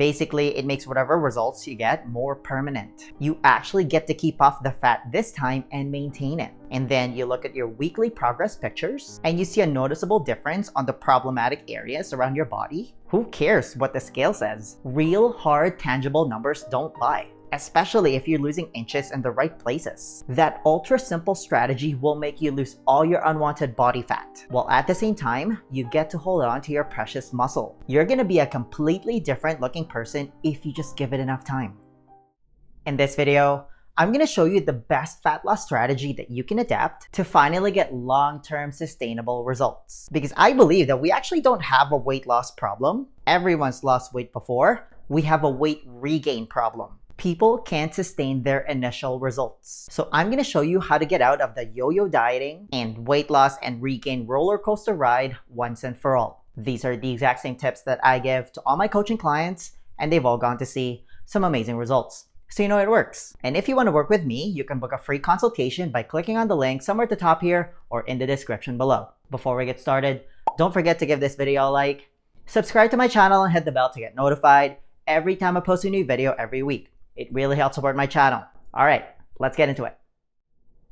Basically, it makes whatever results you get more permanent. You actually get to keep off the fat this time and maintain it. And then you look at your weekly progress pictures and you see a noticeable difference on the problematic areas around your body. Who cares what the scale says? Real, hard, tangible numbers don't lie, especially if you're losing inches in the right places. That ultra simple strategy will make you lose all your unwanted body fat, while at the same time, you get to hold on to your precious muscle. You're gonna be a completely different looking person if you just give it enough time. In this video, I'm gonna show you the best fat loss strategy that you can adapt to finally get long-term sustainable results. Because I believe that we actually don't have a weight loss problem. Everyone's lost weight before. We have a weight regain problem. People can't sustain their initial results. So I'm going to show you how to get out of the yo-yo dieting and weight loss and regain roller coaster ride once and for all. These are the exact same tips that I give to all my coaching clients, and they've all gone to see some amazing results. So you know it works. And if you want to work with me, you can book a free consultation by clicking on the link somewhere at the top here or in the description below. Before we get started, don't forget to give this video a like, subscribe to my channel, and hit the bell to get notified every time I post a new video every week. It really helps support my channel. All right, let's get into it.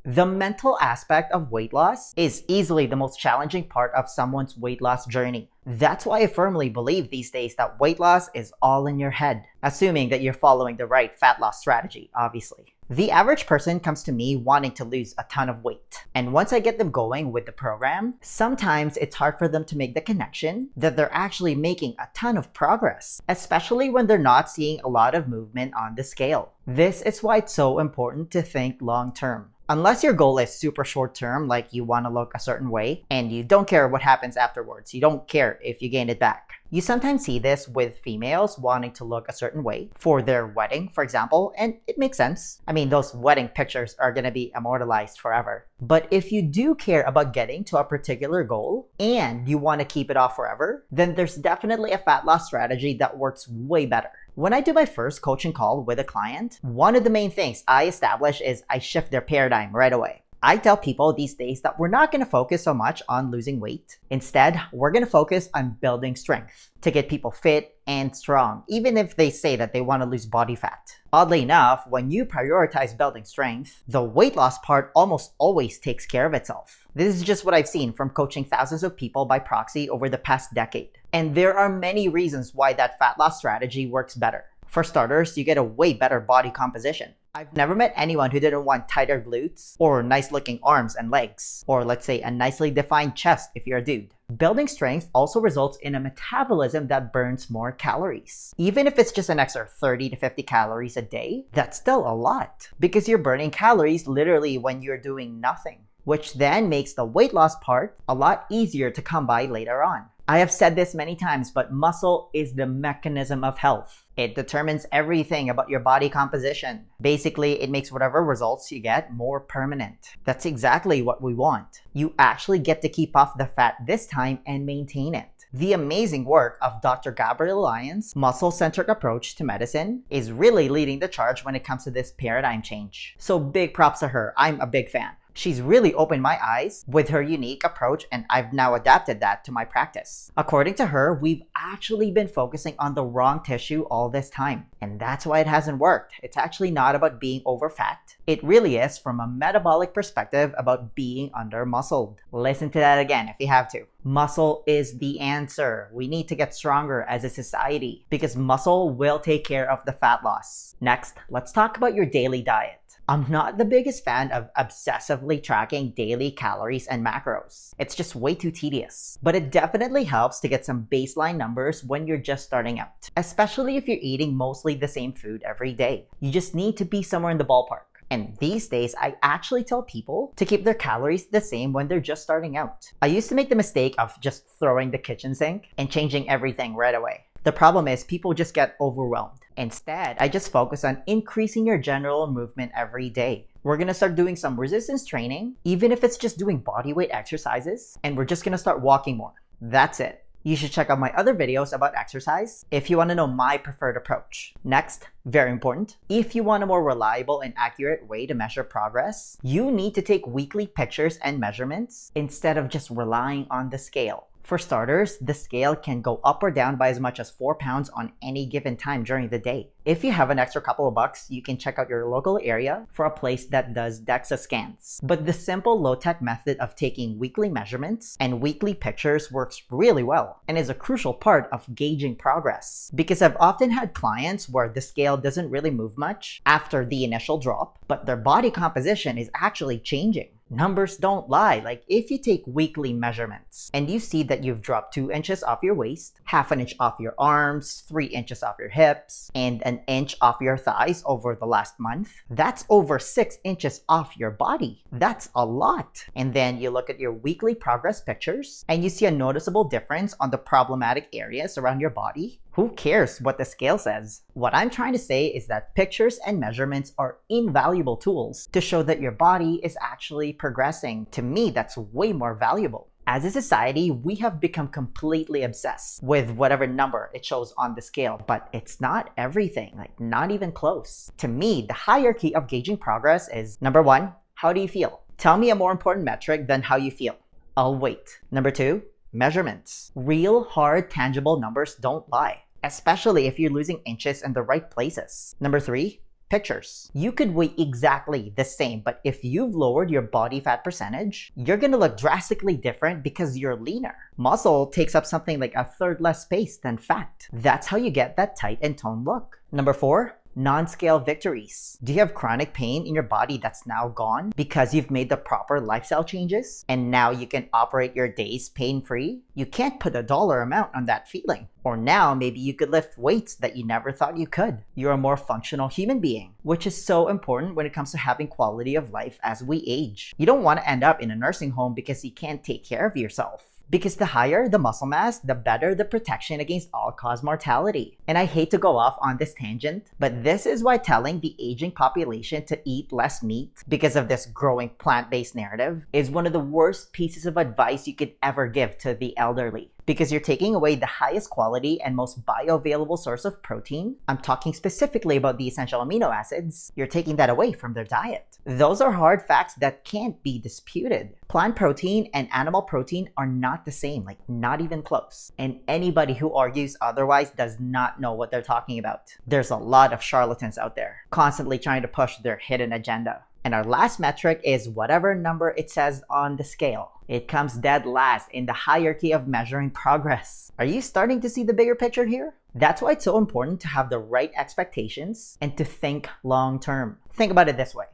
The mental aspect of weight loss is easily the most challenging part of someone's weight loss journey. That's why I firmly believe these days that weight loss is all in your head, assuming that you're following the right fat loss strategy, obviously. The average person comes to me wanting to lose a ton of weight. And once I get them going with the program, sometimes it's hard for them to make the connection that they're actually making a ton of progress, especially when they're not seeing a lot of movement on the scale. This is why it's so important to think long term. Unless your goal is super short term, like you want to look a certain way, and you don't care what happens afterwards, you don't care if you gain it back. You sometimes see this with females wanting to look a certain way for their wedding, for example, and it makes sense. I mean, those wedding pictures are going to be immortalized forever. But if you do care about getting to a particular goal and you want to keep it off forever, then there's definitely a fat loss strategy that works way better. When I do my first coaching call with a client, one of the main things I establish is I shift their paradigm right away. I tell people these days that we're not going to focus so much on losing weight. Instead, we're going to focus on building strength to get people fit and strong, even if they say that they want to lose body fat. Oddly enough, when you prioritize building strength, the weight loss part almost always takes care of itself. This is just what I've seen from coaching thousands of people by proxy over the past decade. And there are many reasons why that fat loss strategy works better. For starters, you get a way better body composition. I've never met anyone who didn't want tighter glutes or nice looking arms and legs, or let's say a nicely defined chest if you're a dude. Building strength also results in a metabolism that burns more calories. Even if it's just an extra 30 to 50 calories a day, that's still a lot because you're burning calories literally when you're doing nothing, which then makes the weight loss part a lot easier to come by later on. I have said this many times, but muscle is the mechanism of health. It determines everything about your body composition. Basically, it makes whatever results you get more permanent. That's exactly what we want. You actually get to keep off the fat this time and maintain it. The amazing work of Dr. Gabrielle Lyon's muscle-centered approach to medicine is really leading the charge when it comes to this paradigm change. So big props to her. I'm a big fan. She's really opened my eyes with her unique approach, and I've now adapted that to my practice. According to her, we've actually been focusing on the wrong tissue all this time, and that's why it hasn't worked. It's actually not about being over fat. It really is, from a metabolic perspective, about being under muscled. Listen to that again if you have to. Muscle is the answer. We need to get stronger as a society because muscle will take care of the fat loss. Next, let's talk about your daily diet. I'm not the biggest fan of obsessively tracking daily calories and macros. It's just way too tedious. But it definitely helps to get some baseline numbers when you're just starting out, especially if you're eating mostly the same food every day. You just need to be somewhere in the ballpark. And these days, I actually tell people to keep their calories the same when they're just starting out. I used to make the mistake of just throwing the kitchen sink and changing everything right away. The problem is people just get overwhelmed. Instead, I just focus on increasing your general movement every day. We're gonna start doing some resistance training, even if it's just doing bodyweight exercises, and we're just gonna start walking more. That's it. You should check out my other videos about exercise if you want to know my preferred approach. Next, very important, if you want a more reliable and accurate way to measure progress, you need to take weekly pictures and measurements instead of just relying on the scale. For starters, the scale can go up or down by as much as 4 pounds on any given time during the day. If you have an extra couple of bucks, you can check out your local area for a place that does DEXA scans. But the simple low-tech method of taking weekly measurements and weekly pictures works really well and is a crucial part of gauging progress. Because I've often had clients where the scale doesn't really move much after the initial drop, but their body composition is actually changing. Numbers don't lie. Like if you take weekly measurements and you see that you've dropped 2 inches off your waist, half an inch off your arms, 3 inches off your hips, and an inch off your thighs over the last month, that's over 6 inches off your body. That's a lot. And then you look at your weekly progress pictures and you see a noticeable difference on the problematic areas around your body. Who cares what the scale says? What I'm trying to say is that pictures and measurements are invaluable tools to show that your body is actually progressing. To me, that's way more valuable. As a society, we have become completely obsessed with whatever number it shows on the scale, but it's not everything, like not even close. To me, the hierarchy of gauging progress is number 1, how do you feel? Tell me a more important metric than how you feel. I'll wait. Number 2, measurements. Real, hard, tangible numbers don't lie, especially if you're losing inches in the right places. Number 3, pictures. You could weigh exactly the same, but if you've lowered your body fat percentage, you're gonna look drastically different because you're leaner. Muscle takes up something like a third less space than fat. That's how you get that tight and toned look. Number 4, non-scale victories. Do you have chronic pain in your body that's now gone because you've made the proper lifestyle changes and now you can operate your days pain-free? You can't put a dollar amount on that feeling. Or now maybe you could lift weights that you never thought you could. You're a more functional human being, which is so important when it comes to having quality of life as we age. You don't want to end up in a nursing home because you can't take care of yourself. Because the higher the muscle mass, the better the protection against all-cause mortality. And I hate to go off on this tangent, but this is why telling the aging population to eat less meat because of this growing plant-based narrative is one of the worst pieces of advice you could ever give to the elderly. Because you're taking away the highest quality and most bioavailable source of protein. I'm talking specifically about the essential amino acids. You're taking that away from their diet. Those are hard facts that can't be disputed. Plant protein and animal protein are not the same, like not even close. And anybody who argues otherwise does not know what they're talking about. There's a lot of charlatans out there, constantly trying to push their hidden agenda. And our last metric is whatever number it says on the scale. It comes dead last in the hierarchy of measuring progress. Are you starting to see the bigger picture here? That's why it's so important to have the right expectations and to think long term. Think about it this way.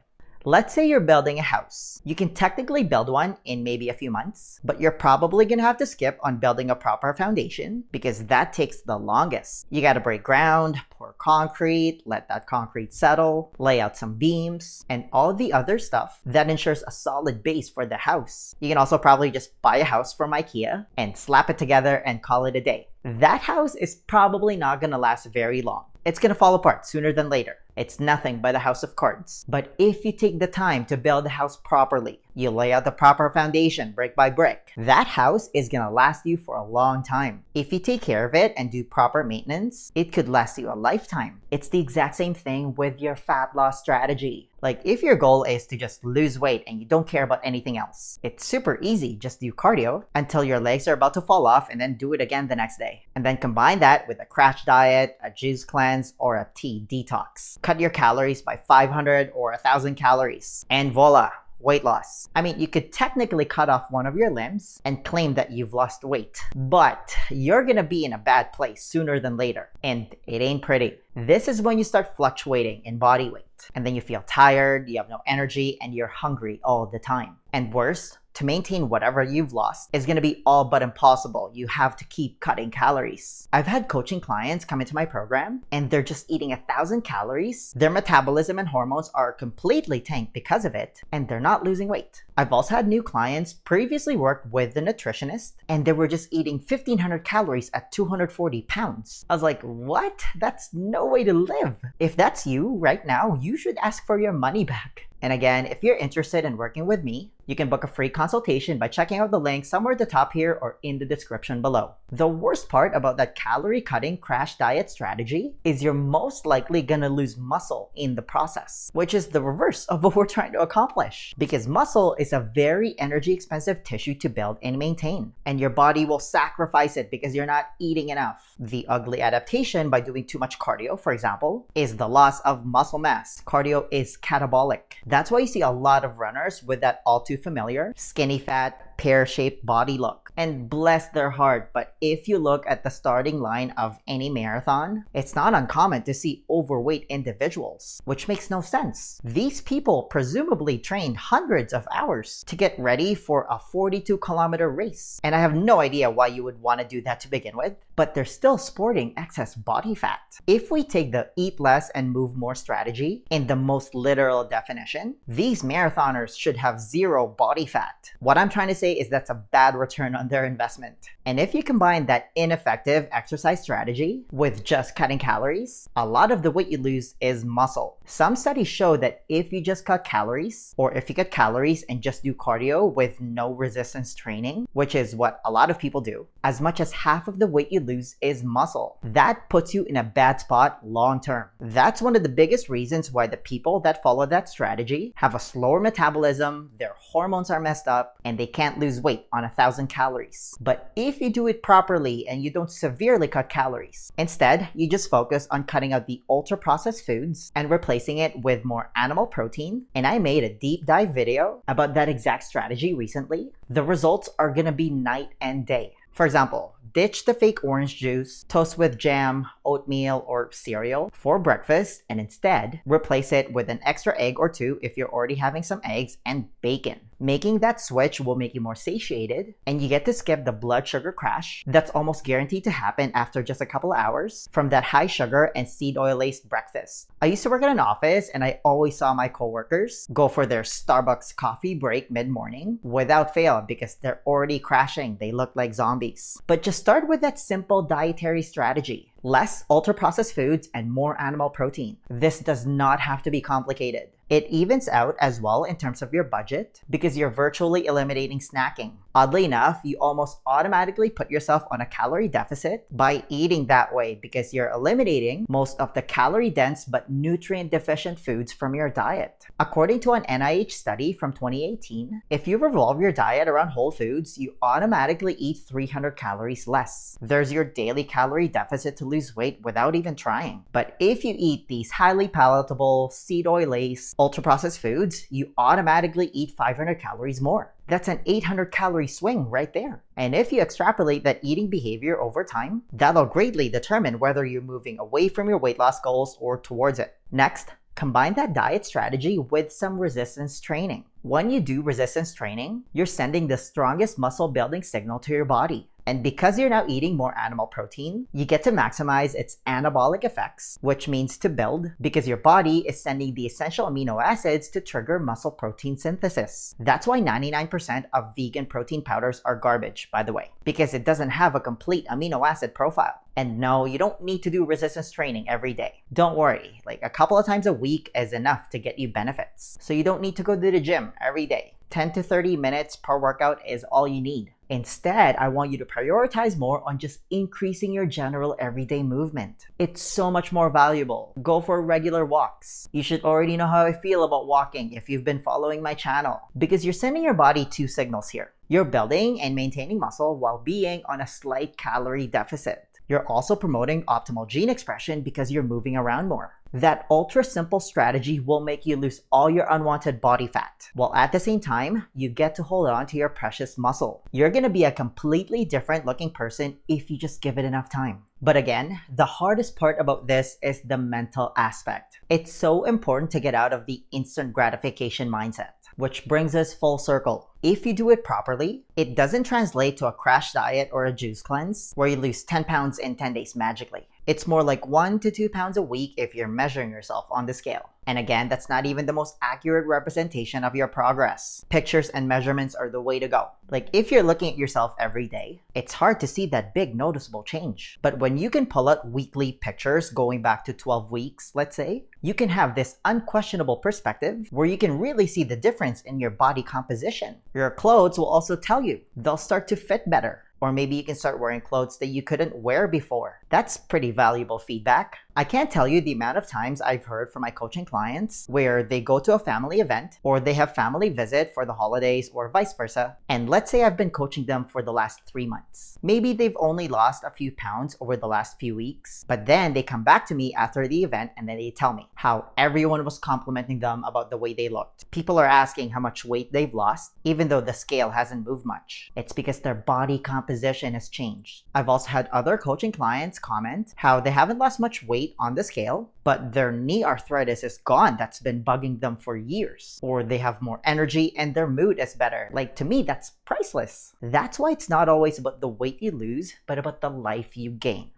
Let's say you're building a house. You can technically build one in maybe a few months, but you're probably gonna have to skip on building a proper foundation because that takes the longest. You gotta break ground, pour concrete, let that concrete settle, lay out some beams, and all the other stuff that ensures a solid base for the house. You can also probably just buy a house from IKEA and slap it together and call it a day. That house is probably not gonna last very long. It's gonna fall apart sooner than later. It's nothing but a house of cards. But if you take the time to build the house properly, you lay out the proper foundation brick by brick, that house is gonna last you for a long time. If you take care of it and do proper maintenance, it could last you a lifetime. It's the exact same thing with your fat loss strategy. Like if your goal is to just lose weight and you don't care about anything else, it's super easy. Just do cardio until your legs are about to fall off and then do it again the next day. And then combine that with a crash diet, a juice cleanse, or a tea detox. Cut your calories by 500 or 1,000 calories. And voila, weight loss. I mean, you could technically cut off one of your limbs and claim that you've lost weight, but you're gonna be in a bad place sooner than later, and it ain't pretty. This is when you start fluctuating in body weight, and then you feel tired, you have no energy, and you're hungry all the time. And worse, to maintain whatever you've lost is going to be all but impossible. You have to keep cutting calories. I've had coaching clients come into my program and they're just eating 1,000 calories. Their metabolism and hormones are completely tanked because of it, and they're not losing weight. I've also had new clients previously work with the nutritionist and they were just eating 1,500 calories at 240 pounds. I was like, what? That's no way to live. If that's you right now, you should ask for your money back. And again, if you're interested in working with me, You can book a free consultation by checking out the link somewhere at the top here or in the description below. The worst part about that calorie cutting crash diet strategy is you're most likely gonna lose muscle in the process, which is the reverse of what we're trying to accomplish. Because muscle is a very energy expensive tissue to build and maintain, and your body will sacrifice it because you're not eating enough. The ugly adaptation by doing too much cardio, for example, is the loss of muscle mass. Cardio is catabolic. That's why you see a lot of runners with that all too familiar skinny fat, pear-shaped body look. And bless their heart, but if you look at the starting line of any marathon, it's not uncommon to see overweight individuals, which makes no sense. These people presumably trained hundreds of hours to get ready for a 42-kilometer race. And I have no idea why you would want to do that to begin with, but they're still sporting excess body fat. If we take the eat less and move more strategy in the most literal definition, these marathoners should have zero body fat. What I'm trying to say is that's a bad return on their investment. And if you combine that ineffective exercise strategy with just cutting calories, a lot of the weight you lose is muscle. Some studies show that if you just cut calories, or if you cut calories and just do cardio with no resistance training, which is what a lot of people do, as much as half of the weight you lose is muscle. That puts you in a bad spot long term. That's one of the biggest reasons why the people that follow that strategy have a slower metabolism, their hormones are messed up, and they can't lose weight on 1,000 calories. But if you do it properly and you don't severely cut calories, instead, you just focus on cutting out the ultra-processed foods and replacing it with more animal protein, and I made a deep dive video about that exact strategy recently, the results are gonna be night and day. For example, ditch the fake orange juice, toast with jam, oatmeal, or cereal for breakfast, and instead replace it with an extra egg or two if you're already having some eggs and bacon. Making that switch will make you more satiated, and you get to skip the blood sugar crash that's almost guaranteed to happen after just a couple of hours from that high sugar and seed oil laced breakfast. I used to work at an office, and I always saw my coworkers go for their Starbucks coffee break mid-morning without fail because they're already crashing. They look like zombies. But just start with that simple dietary strategy. Less ultra-processed foods and more animal protein. This does not have to be complicated. It evens out as well in terms of your budget because you're virtually eliminating snacking. Oddly enough, you almost automatically put yourself on a calorie deficit by eating that way because you're eliminating most of the calorie-dense but nutrient-deficient foods from your diet. According to an NIH study from 2018, if you revolve your diet around whole foods, you automatically eat 300 calories less. There's your daily calorie deficit to lose weight without even trying. But if you eat these highly palatable, seed oil-laced, ultra-processed foods, you automatically eat 500 calories more. That's an 800 calorie swing right there. And if you extrapolate that eating behavior over time, that'll greatly determine whether you're moving away from your weight loss goals or towards it. Next, combine that diet strategy with some resistance training. When you do resistance training, you're sending the strongest muscle building signal to your body. And because you're now eating more animal protein, you get to maximize its anabolic effects, which means to build, because your body is sending the essential amino acids to trigger muscle protein synthesis. That's why 99% of vegan protein powders are garbage, by the way, because it doesn't have a complete amino acid profile. And no, you don't need to do resistance training every day. Don't worry, like a couple of times a week is enough to get you benefits. So you don't need to go to the gym every day. 10 to 30 minutes per workout is all you need. Instead, I want you to prioritize more on just increasing your general everyday movement. It's so much more valuable. Go for regular walks. You should already know how I feel about walking if you've been following my channel, because you're sending your body two signals here. You're building and maintaining muscle while being on a slight calorie deficit. You're also promoting optimal gene expression because you're moving around more. That ultra simple strategy will make you lose all your unwanted body fat, while at the same time, you get to hold on to your precious muscle. You're gonna be a completely different looking person if you just give it enough time. But again, the hardest part about this is the mental aspect. It's so important to get out of the instant gratification mindset, which brings us full circle. if you do it properly, it doesn't translate to a crash diet or a juice cleanse where you lose 10 pounds in 10 days magically. It's more like 1 to 2 pounds a week if you're measuring yourself on the scale. And again, that's not even the most accurate representation of your progress. Pictures and measurements are the way to go. Like if you're looking at yourself every day, it's hard to see that big noticeable change. But when you can pull out weekly pictures going back to 12 weeks, let's say, you can have this unquestionable perspective where you can really see the difference in your body composition. Your clothes will also tell you. They'll start to fit better. Or maybe you can start wearing clothes that you couldn't wear before. That's pretty valuable feedback. I can't tell you the amount of times I've heard from my coaching clients where they go to a family event or they have family visit for the holidays or vice versa. And let's say I've been coaching them for the last 3 months. Maybe they've only lost a few pounds over the last few weeks, but then they come back to me after the event and then they tell me how everyone was complimenting them about the way they looked. People are asking how much weight they've lost, even though the scale hasn't moved much. It's because their body composition has changed. I've also had other coaching clients comment how they haven't lost much weight on the scale, but their knee arthritis is gone that's been bugging them for years. Or they have more energy and their mood is better. Like, to me, that's priceless. That's why it's not always about the weight you lose, but about the life you gain.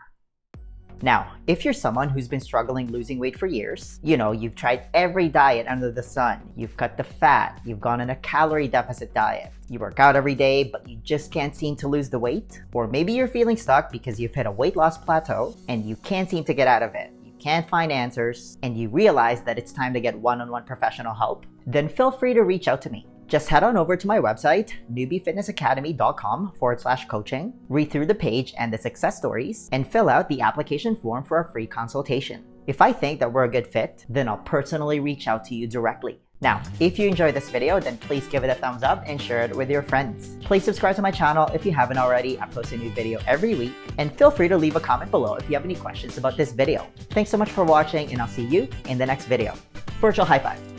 Now, if you're someone who's been struggling losing weight for years, you've tried every diet under the sun, you've cut the fat, you've gone on a calorie deficit diet, you work out every day, but you just can't seem to lose the weight, or maybe you're feeling stuck because you've hit a weight loss plateau and you can't seem to get out of it, you can't find answers, and you realize that it's time to get one-on-one professional help, then feel free to reach out to me. Just head on over to my website, newbiefitnessacademy.com/coaching, read through the page and the success stories, and fill out the application form for a free consultation. If I think that we're a good fit, then I'll personally reach out to you directly. Now, if you enjoyed this video, then please give it a thumbs up and share it with your friends. Please subscribe to my channel if you haven't already. I post a new video every week, and feel free to leave a comment below if you have any questions about this video. Thanks so much for watching, and I'll see you in the next video. Virtual high five.